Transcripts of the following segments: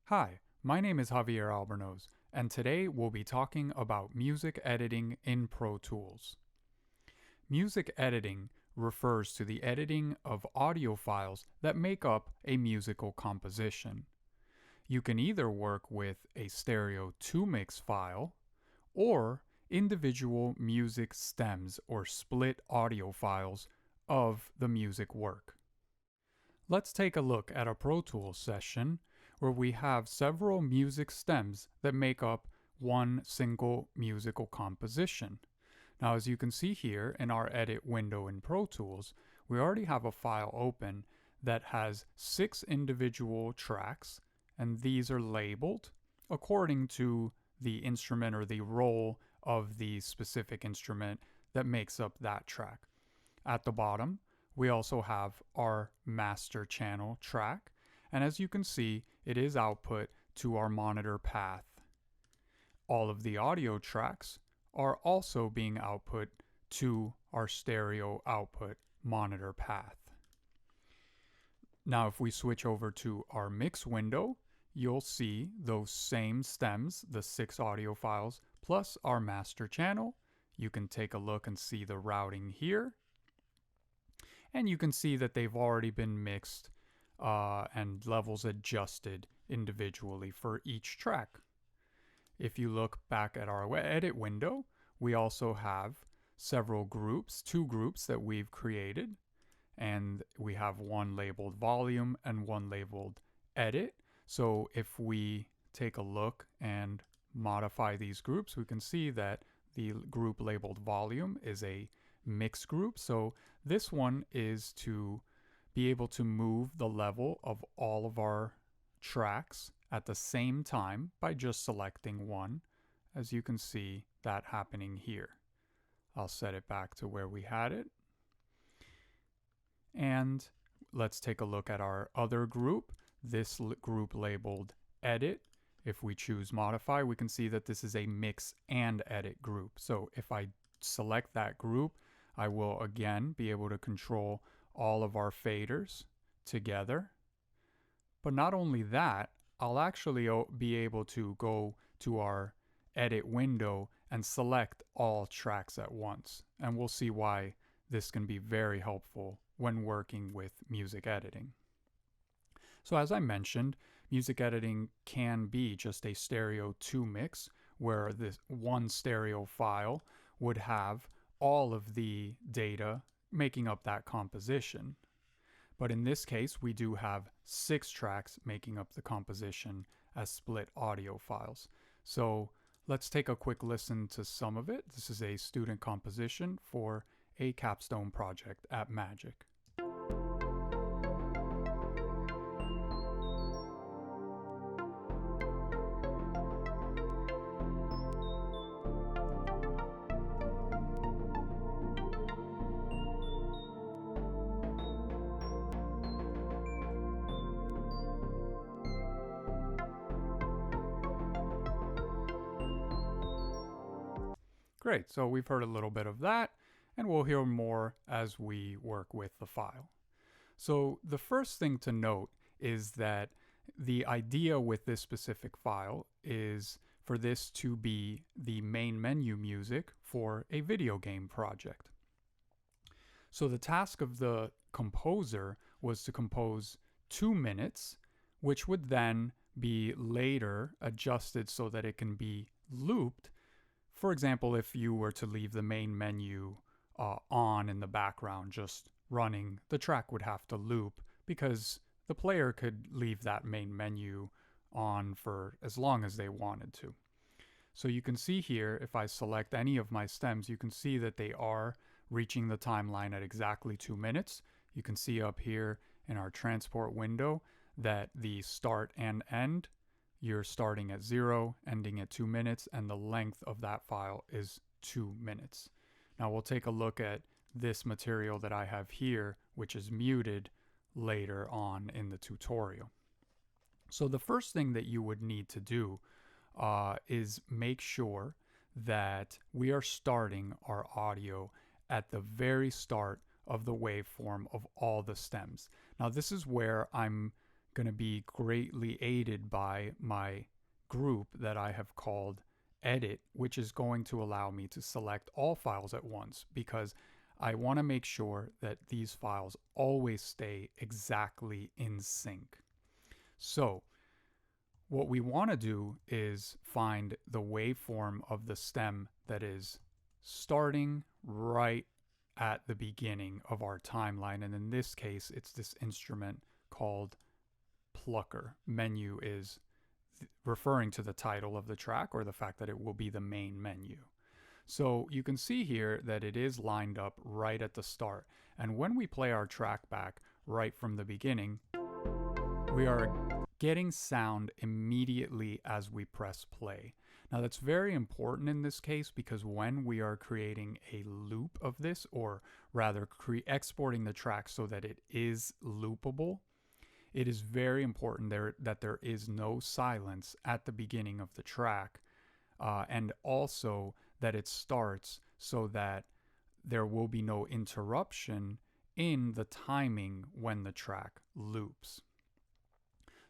Hi, my name is Javier Albornoz, and today we'll be talking about music editing in Pro Tools. Music editing refers to the editing of audio files that make up a musical composition. You can either work with a stereo 2-mix file or individual music stems or split audio files of the music work. Let's take a look at a Pro Tools session where we have several music stems that make up one single musical composition. Now, as you can see here in our edit window in Pro Tools, we already have a file open that has 6 individual tracks, and these are labeled according to the instrument or the role of the specific instrument that makes up that track. At the bottom, we also have our master channel track, and as you can see, it is output to our monitor path. All of the audio tracks are also being output to our stereo output monitor path. Now, if we switch over to our mix window, you'll see those same stems, the 6 audio files, plus our master channel. You can take a look and see the routing here. And you can see that they've already been mixed and levels adjusted individually for each track. If you look back at our edit window, we also have several groups, 2 groups that we've created. And we have one labeled volume and one labeled edit. So if we take a look and modify these groups, we can see that the group labeled volume is a mix group. So this one is to be able to move the level of all of our tracks at the same time by just selecting one, as you can see that happening here. I'll set it back to where we had it. And let's take a look at our other group, this group labeled edit. If we choose modify, we can see that this is a mix and edit group. So if I select that group, I will again be able to control all of our faders together. But not only that, I'll actually be able to go to our edit window and select all tracks at once. And we'll see why this can be very helpful when working with music editing. So as I mentioned, music editing can be just a stereo 2 mix where this one stereo file would have all of the data making up that composition. But in this case, we do have 6 tracks making up the composition as split audio files. So let's take a quick listen to some of it. This is a student composition for a capstone project at Magic. Great, so we've heard a little bit of that, and we'll hear more as we work with the file. So the first thing to note is that the idea with this specific file is for this to be the main menu music for a video game project. So the task of the composer was to compose 2 minutes, which would then be later adjusted so that it can be looped. For example, if you were to leave the main menu on in the background, just running, the track would have to loop because the player could leave that main menu on for as long as they wanted to. So you can see here, if I select any of my stems, you can see that they are reaching the timeline at exactly 2 minutes. You can see up here in our transport window that the start and end, you're starting at 0, ending at 2 minutes, and the length of that file is 2 minutes. Now we'll take a look at this material that I have here, which is muted later on in the tutorial. So the first thing that you would need to do is make sure that we are starting our audio at the very start of the waveform of all the stems. Now this is where I'm going to be greatly aided by my group that I have called edit, which is going to allow me to select all files at once, because I want to make sure that these files always stay exactly in sync. So what we want to do is find the waveform of the stem that is starting right at the beginning of our timeline. And in this case, it's this instrument called plucker. Menu is referring to the title of the track, or the fact that it will be the main menu. So you can see here that it is lined up right at the start. And when we play our track back right from the beginning, we are getting sound immediately as we press play. Now that's very important in this case, because when we are creating a loop of this, or rather exporting the track so that it is loopable, it is very important that there is no silence at the beginning of the track, and also that it starts so that there will be no interruption in the timing when the track loops.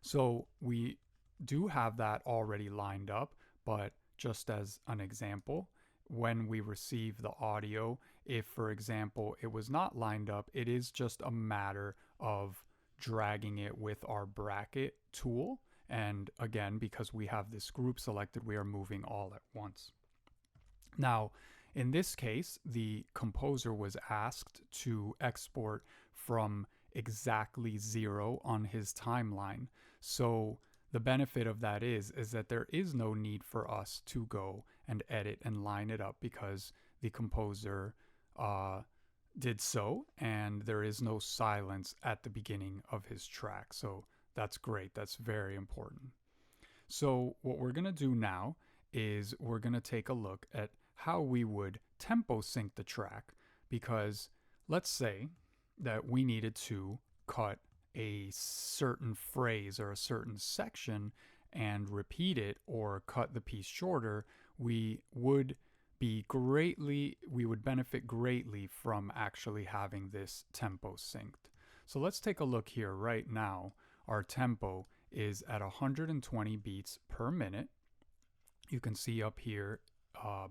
So we do have that already lined up, but just as an example, when we receive the audio, if for example it was not lined up, it is just a matter of dragging it with our bracket tool. And again, because we have this group selected, we are moving all at once. Now, in this case, the composer was asked to export from exactly 0 on his timeline. So the benefit of that is that there is no need for us to go and edit and line it up, because the composer did so, and there is no silence at the beginning of his track. So that's great. That's very important. So what we're going to do now is we're going to take a look at how we would tempo sync the track, because let's say that we needed to cut a certain phrase or a certain section and repeat it, or cut the piece shorter. We would benefit greatly from actually having this tempo synced. So let's take a look here. Right now, our tempo is at 120 beats per minute. You can see up here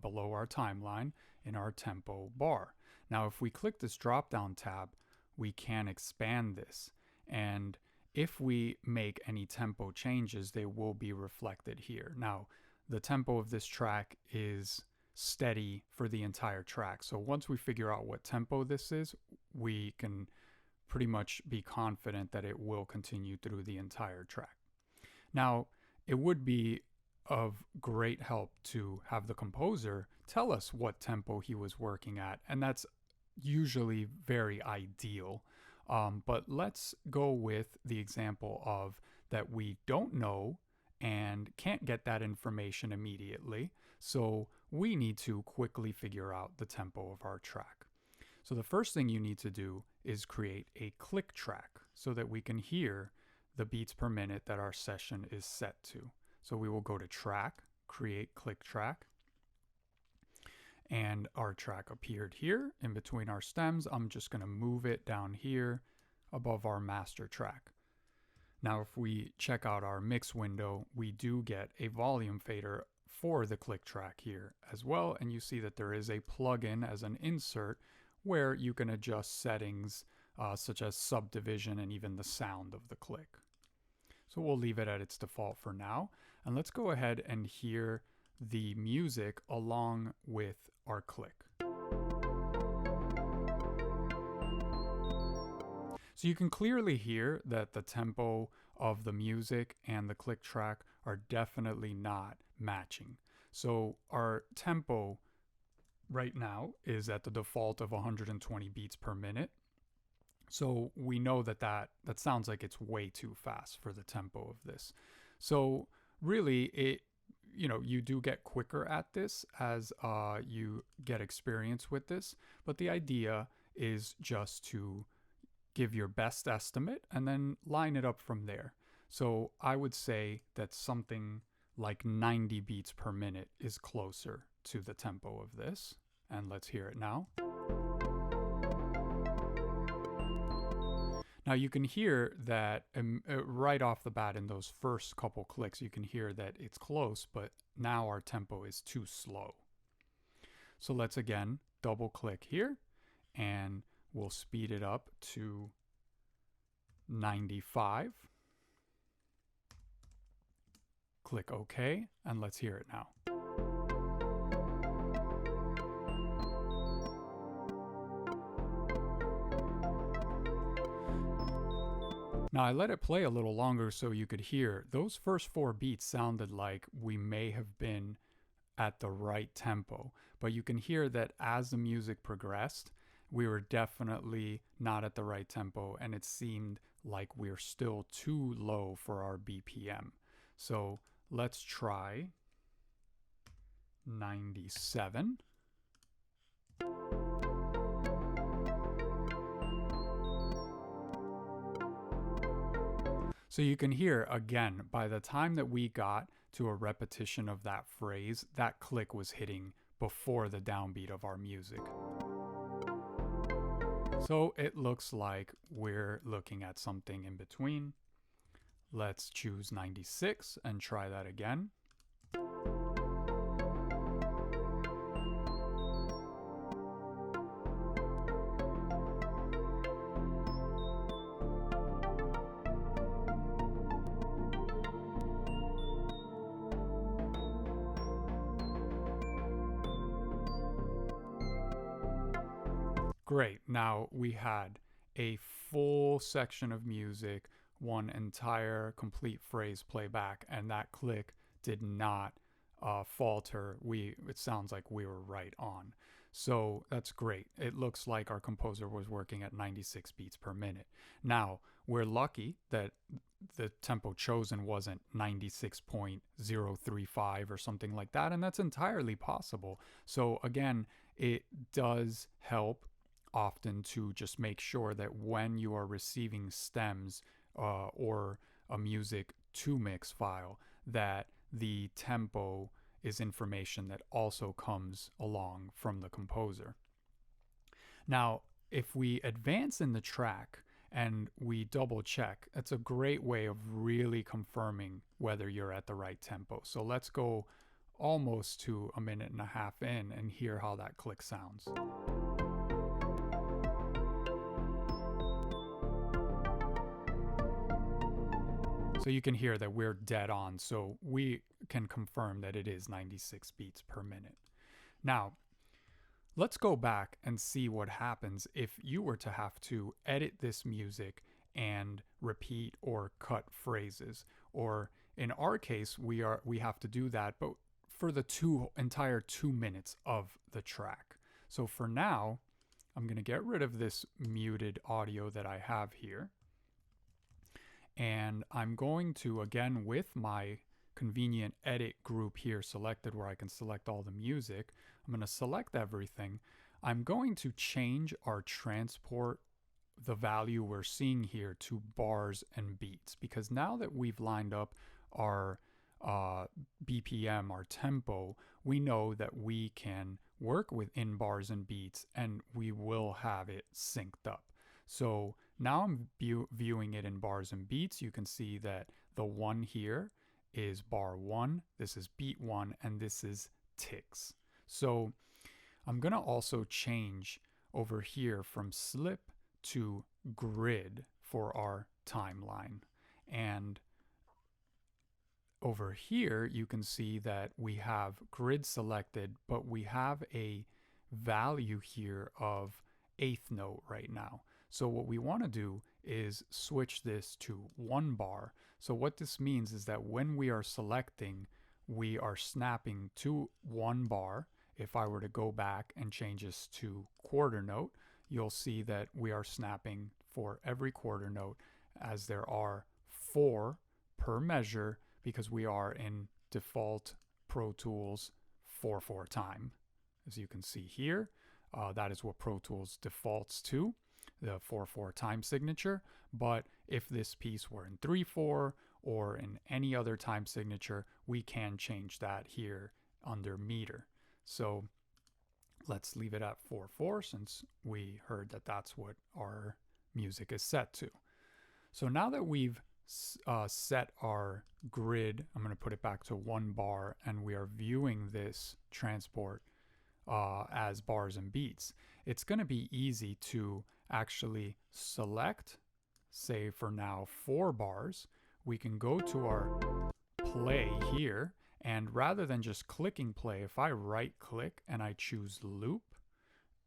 below our timeline in our tempo bar. Now, if we click this drop down tab, we can expand this. And if we make any tempo changes, they will be reflected here. Now, the tempo of this track is steady for the entire track. So once we figure out what tempo this is, we can pretty much be confident that it will continue through the entire track. Now, it would be of great help to have the composer tell us what tempo he was working at, and that's usually very ideal. But let's go with the example of that we don't know and can't get that information immediately. So we need to quickly figure out the tempo of our track. So the first thing you need to do is create a click track so that we can hear the beats per minute that our session is set to. So we will go to track, create click track, and our track appeared here in between our stems. I'm just going to move it down here above our master track. Now, if we check out our mix window, we do get a volume fader for the click track here as well. And you see that there is a plugin as an insert where you can adjust settings such as subdivision and even the sound of the click. So we'll leave it at its default for now. And let's go ahead and hear the music along with our click. So you can clearly hear that the tempo of the music and the click track are definitely not matching. So our tempo right now is at the default of 120 beats per minute. So we know that sounds like it's way too fast for the tempo of this. So really, you do get quicker at this as you get experience with this. But the idea is just to give your best estimate and then line it up from there. So I would say that something like 90 beats per minute is closer to the tempo of this. And let's hear it now. Now you can hear that right off the bat in those first couple clicks, you can hear that it's close, but now our tempo is too slow. So let's again double click here and we'll speed it up to 95. Click OK, and let's hear it now. Now I let it play a little longer so you could hear those first 4 beats sounded like we may have been at the right tempo, but you can hear that as the music progressed, we were definitely not at the right tempo, and it seemed like we're still too low for our BPM. So let's try 97. So you can hear, again, by the time that we got to a repetition of that phrase, that click was hitting before the downbeat of our music. So it looks like we're looking at something in between. Let's choose 96 and try that again. Great. Now we had a full section of music, one entire complete phrase playback, and that click did not falter. It sounds like we were right on. So that's great. It looks like our composer was working at 96 beats per minute. Now, we're lucky that the tempo chosen wasn't 96.035 or something like that, and that's entirely possible. So again, it does help often to just make sure that when you are receiving stems or a music to mix file, that the tempo is information that also comes along from the composer. Now, if we advance in the track and we double check, it's a great way of really confirming whether you're at the right tempo. So let's go almost to a minute and a half in and hear how that click sounds. So you can hear that we're dead on, so we can confirm that it is 96 beats per minute. Now, let's go back and see what happens if you were to have to edit this music and repeat or cut phrases. Or in our case, we have to do that, but for the entire 2 minutes of the track. So for now, I'm going to get rid of this muted audio that I have here. And I'm going to, again, with my convenient edit group here selected where I can select all the music, I'm going to select everything. I'm going to change our transport, the value we're seeing here, to bars and beats, because now that we've lined up our BPM, our tempo, we know that we can work within bars and beats and we will have it synced up. So now I'm viewing it in bars and beats. You can see that the 1 here is bar 1, this is beat 1, and this is ticks. So I'm going to also change over here from slip to grid for our timeline. And over here, you can see that we have grid selected, but we have a value here of 8th note right now. So what we want to do is switch this to 1 bar. So what this means is that when we are selecting, we are snapping to 1 bar. If I were to go back and change this to quarter note, you'll see that we are snapping for every quarter note, as there are 4 per measure because we are in default Pro Tools 4/4 time. As you can see here, that is what Pro Tools defaults to, the 4/4 time signature. But if this piece were in 3/4 or in any other time signature, we can change that here under meter. So let's leave it at 4/4 since we heard that that's what our music is set to. So now that we've set our grid, I'm going to put it back to 1 bar, and we are viewing this transport as bars and beats, it's going to be easy to actually select, say for now 4 bars. We can go to our play here, and rather than just clicking play, if I right click and I choose loop,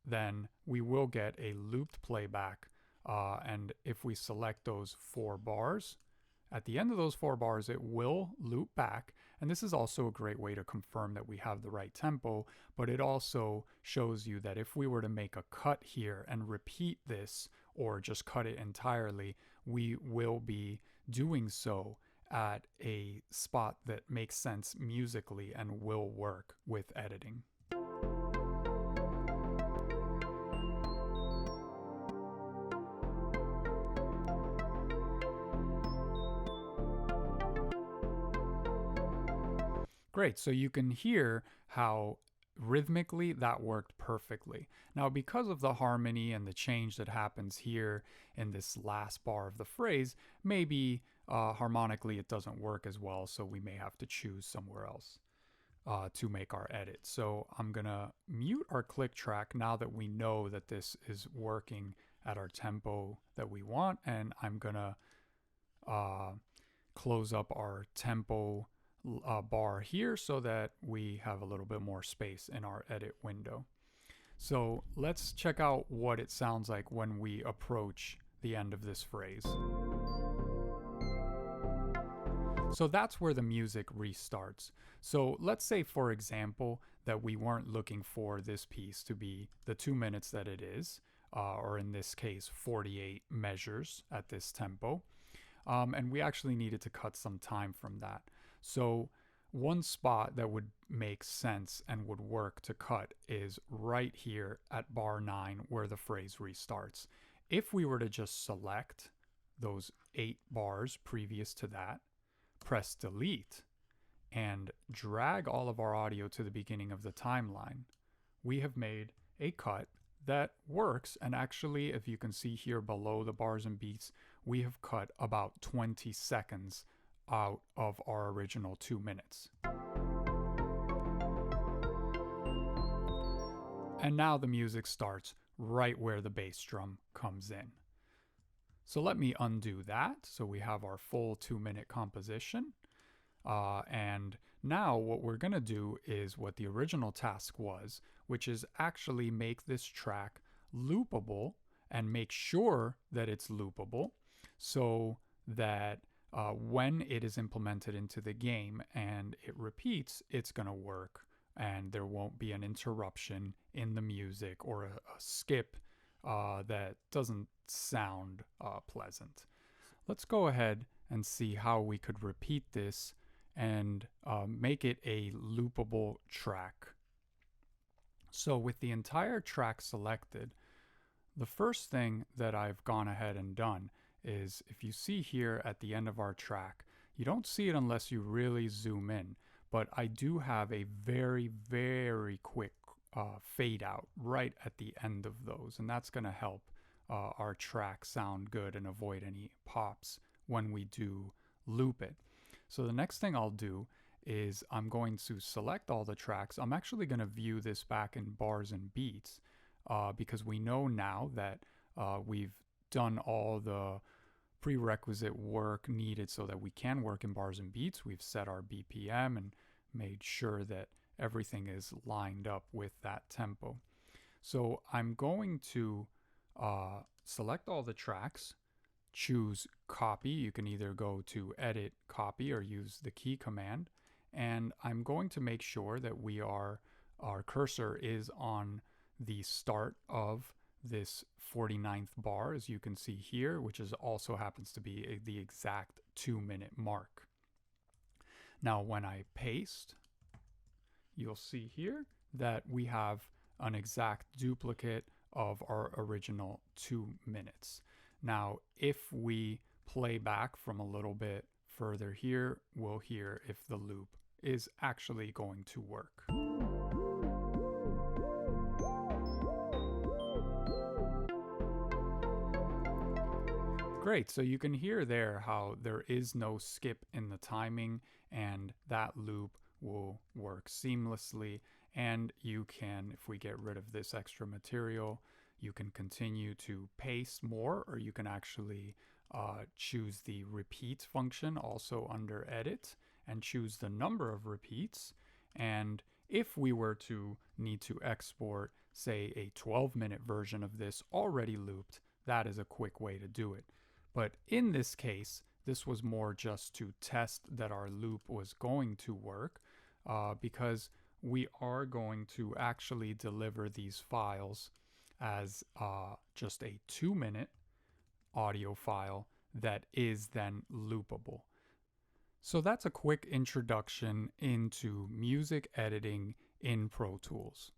then we will get a looped playback. And if we select those 4 bars, at the end of those 4 bars, it will loop back. And this is also a great way to confirm that we have the right tempo, but it also shows you that if we were to make a cut here and repeat this, or just cut it entirely, we will be doing so at a spot that makes sense musically and will work with editing. Great, so you can hear how rhythmically that worked perfectly. Now, because of the harmony and the change that happens here in this last bar of the phrase, maybe harmonically it doesn't work as well, so we may have to choose somewhere else to make our edit. So I'm gonna mute our click track now that we know that this is working at our tempo that we want, and I'm gonna close up our tempo bar here so that we have a little bit more space in our edit window. So let's check out what it sounds like when we approach the end of this phrase. So that's where the music restarts. So let's say, for example, that we weren't looking for this piece to be the 2 minutes that it is, or in this case, 48 measures at this tempo. And we actually needed to cut some time from that. So one spot that would make sense and would work to cut is right here at bar 9 where the phrase restarts. If we were to just select those 8 bars previous to that, press delete, and drag all of our audio to the beginning of the timeline, we have made a cut that works. And actually, if you can see here below the bars and beats, we have cut about 20 seconds out of our original 2 minutes. And now the music starts right where the bass drum comes in. So let me undo that. So we have our full 2-minute composition. And now what we're going to do is what the original task was, which is actually make this track loopable and make sure that it's loopable so that when it is implemented into the game and it repeats, it's going to work and there won't be an interruption in the music or a skip that doesn't sound pleasant. Let's go ahead and see how we could repeat this and make it a loopable track. So with the entire track selected, the first thing that I've gone ahead and done is, if you see here at the end of our track, you don't see it unless you really zoom in, but I do have a very, very quick fade out right at the end of those, and that's going to help our track sound good and avoid any pops when we do loop it. So the next thing I'll do is I'm going to select all the tracks. I'm actually going to view this back in bars and beats because we know now that we've done all the prerequisite work needed so that we can work in bars and beats. We've set our BPM and made sure that everything is lined up with that tempo. So I'm going to select all the tracks, choose copy. You can either go to edit copy or use the key command. And I'm going to make sure that our cursor is on the start of this 49th bar, as you can see here, which is also happens to be the exact 2-minute mark. Now, when I paste, you'll see here that we have an exact duplicate of our original 2 minutes. Now, if we play back from a little bit further here, we'll hear if the loop is actually going to work. Great. So you can hear there how there is no skip in the timing, and that loop will work seamlessly. And you can, if we get rid of this extra material, you can continue to pace more, or you can actually choose the repeat function also under edit and choose the number of repeats. And if we were to need to export, say, a 12-minute version of this already looped, that is a quick way to do it. But in this case, this was more just to test that our loop was going to work, because we are going to actually deliver these files as just a 2-minute audio file that is then loopable. So that's a quick introduction into music editing in Pro Tools.